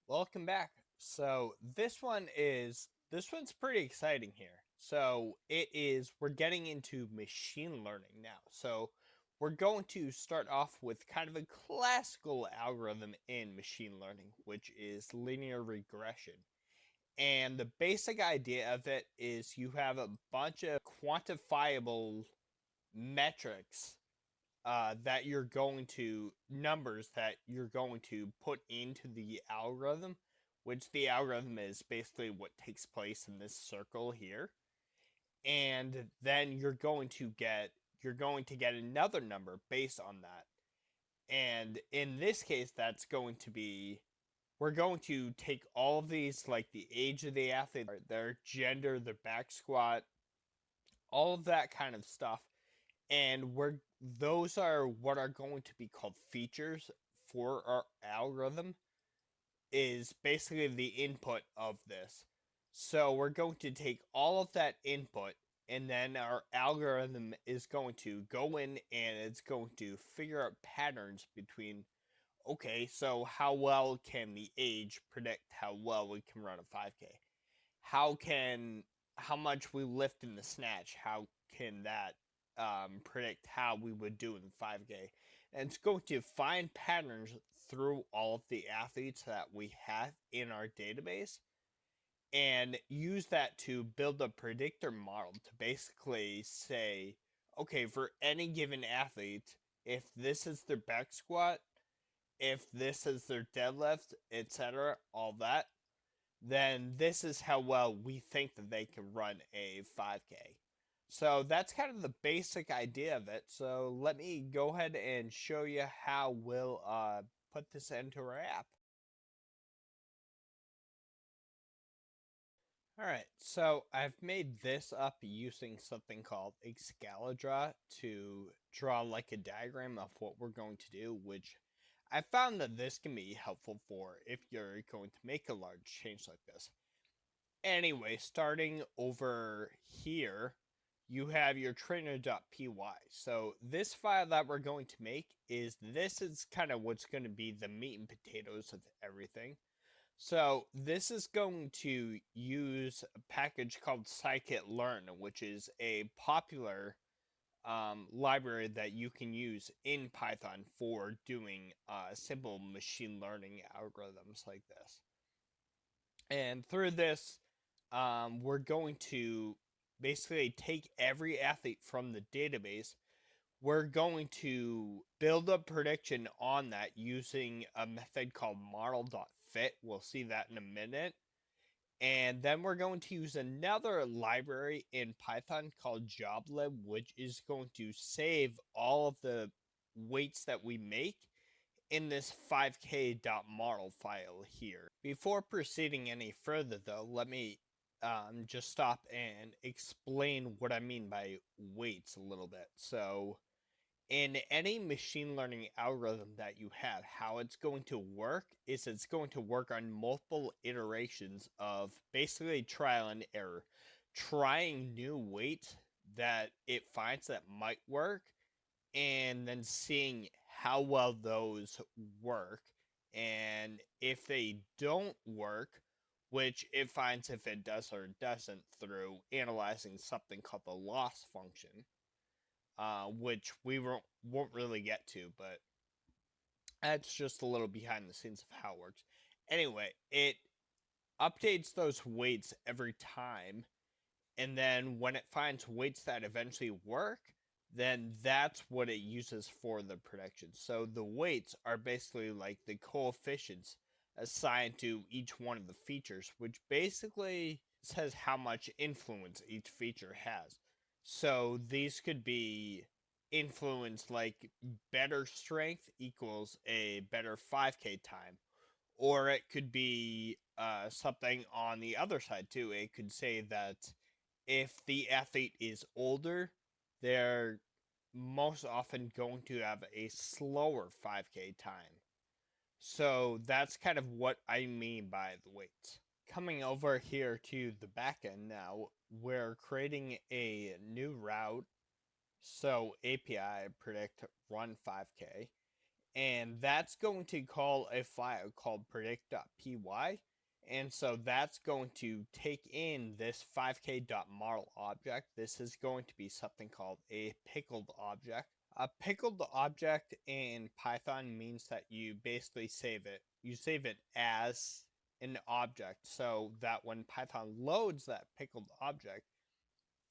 Welcome back. So this one's pretty exciting here. We're getting into machine learning now. So we're going to start off with kind of a classical algorithm in machine learning, which is linear regression. And the basic idea of it is you have a bunch of quantifiable metrics that you're going to numbers that you're going to put into the algorithm, which the algorithm is basically what takes place in this circle here. And then you're going to get another number based on that. And in this case, that's going to be we're going to take all of these, like the age of the athlete, their gender, their back squat, all of that kind of stuff, and we're those are what are going to be called features for our algorithm, is basically the input of this. So we're going to take all of that input, and then our algorithm is going to go in and it's going to figure out patterns between, okay, so how well can the age predict how well we can run a 5K? How can how much we lift in the snatch? How can that predict how we would do in 5K? And it's going to find patterns through all of the athletes that we have in our database and use that to build a predictor model to basically say, okay, for any given athlete, if this is their back squat, if this is their deadlift, etc., all that, then this is how well we think that they can run a 5K. So that's kind of the basic idea of it. So let me go ahead and show you how we'll put this into our app. Alright, so I've made this up using something called Excalidraw to draw like a diagram of what we're going to do, which I found that this can be helpful for if you're going to make a large change like this. Anyway, starting over here, you have your trainer.py. So this file that we're going to make this is kind of what's going to be the meat and potatoes of everything. So this is going to use a package called scikit-learn, which is a popular library that you can use in Python for doing simple machine learning algorithms like this. And through this, we're going to basically take every athlete from the database. We're going to build a prediction on that using a method called model.fit. We'll see that in a minute. And then we're going to use another library in Python called joblib, which is going to save all of the weights that we make in this 5k.model file here. Before proceeding any further, though, let me just stop and explain what I mean by weights a little bit. So in any machine learning algorithm that you have, how it's going to work is it's going to work on multiple iterations of basically trial and error, trying new weights that it finds that might work, and then seeing how well those work. And if they don't work, which it finds if it does or doesn't through analyzing something called the loss function, which we won't really get to, but that's just a little behind the scenes of how it works. Anyway, it updates those weights every time, and then when it finds weights that eventually work, then that's what it uses for the prediction. So the weights are basically like the coefficients assigned to each one of the features, which basically says how much influence each feature has. So these could be influence like better strength equals a better 5K time, or it could be something on the other side too. It could say that if the athlete is older, they're most often going to have a slower 5K time. So that's kind of what I mean by the weights. Coming over here to the backend now, we're creating a new route. So API predict run 5K. and that's going to call a file called predict.py. And so that's going to take in this 5k.model object. This is going to be something called a pickled object. A pickled object in Python means that you basically save it. You save it as an object so that when Python loads that pickled object,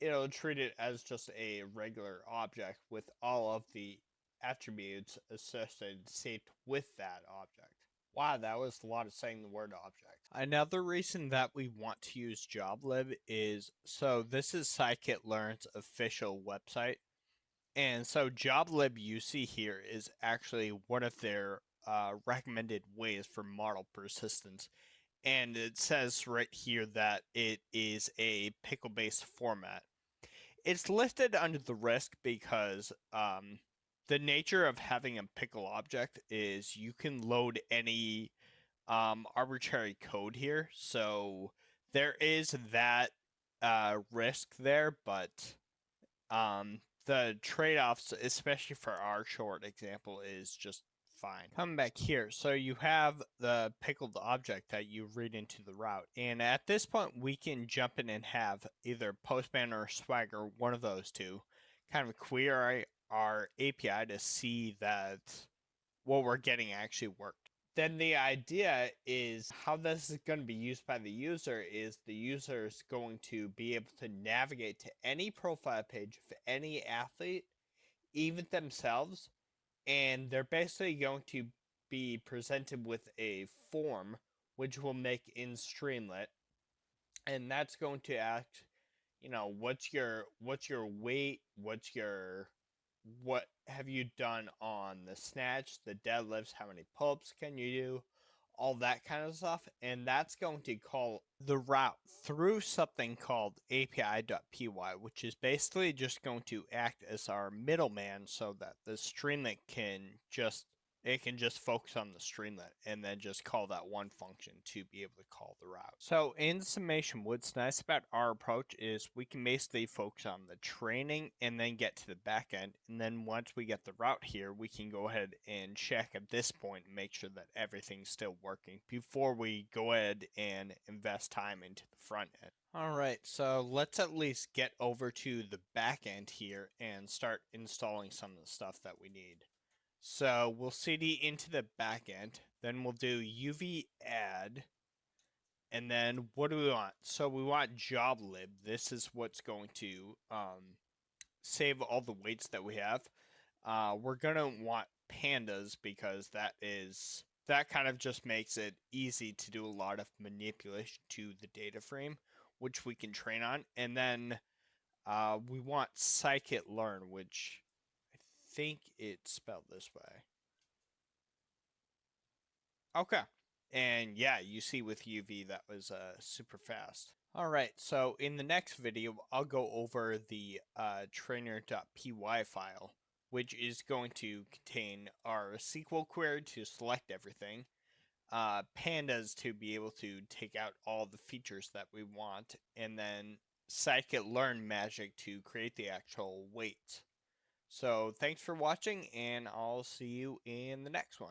it'll treat it as just a regular object with all of the attributes associated saved with that object. Wow, that was a lot of saying the word object. Another reason that we want to use joblib is, so this is scikit-learn's official website. And so joblib you see here is actually one of their recommended ways for model persistence. And it says right here that it is a pickle-based format. It's listed under the risk because the nature of having a pickle object is you can load any arbitrary code here. So there is that risk there, but the trade-offs, especially for our short example, is just fine. Coming back here, so you have the pickled object that you read into the route, and at this point we can jump in and have either Postman or Swagger, one of those two, kind of query our API to see that what we're getting actually worked. Then the idea is how this is going to be used by the user is the user is going to be able to navigate to any profile page of any athlete, even themselves, and they're basically going to be presented with a form which will make in Streamlit, and that's going to act, what's your weight, what have you done on the snatch, the deadlifts, how many pull-ups can you do, all that kind of stuff. And that's going to call the route through something called api.py, which is basically just going to act as our middleman so that the Streamlit can just focus on the Streamlit and then just call that one function to be able to call the route. So in summation, what's nice about our approach is we can basically focus on the training and then get to the back end. And then once we get the route here, we can go ahead and check at this point and make sure that everything's still working before we go ahead and invest time into the front end. All right, so let's at least get over to the back end here and start installing some of the stuff that we need. So we'll cd into the back end, then we'll do uv add, and then what do we want? So we want joblib. This is what's going to save all the weights that we have. We're gonna want pandas because that kind of just makes it easy to do a lot of manipulation to the data frame, which we can train on. And then we want scikit-learn, which I think it's spelled this way. Okay. And yeah, you see with UV that was super fast. All right, so in the next video, I'll go over the trainer.py file, which is going to contain our SQL query to select everything, pandas to be able to take out all the features that we want, and then scikit-learn magic to create the actual weights. So thanks for watching, and I'll see you in the next one.